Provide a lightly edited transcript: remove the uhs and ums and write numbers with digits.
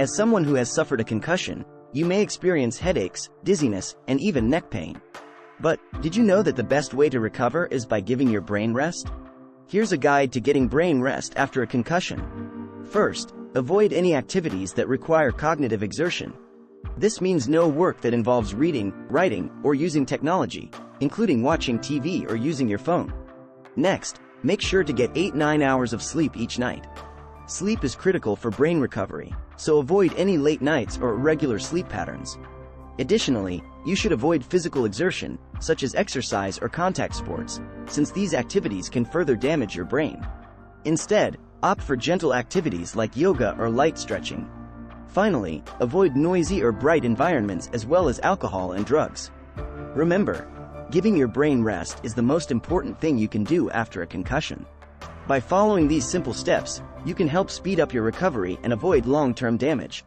As someone who has suffered a concussion, you may experience headaches, dizziness, and even neck pain. But did you know that the best way to recover is by giving your brain rest? Here's a guide to getting brain rest after a concussion. First, avoid any activities that require cognitive exertion. This means no work that involves reading, writing, or using technology, including watching TV or using your phone. Next, make sure to get 8-9 hours of sleep each night. Sleep is critical for brain recovery, so avoid any late nights or irregular sleep patterns. Additionally, you should avoid physical exertion, such as exercise or contact sports, since these activities can further damage your brain. Instead, opt for gentle activities like yoga or light stretching. Finally, avoid noisy or bright environments as well as alcohol and drugs. Remember, giving your brain rest is the most important thing you can do after a concussion. By following these simple steps, you can help speed up your recovery and avoid long-term damage.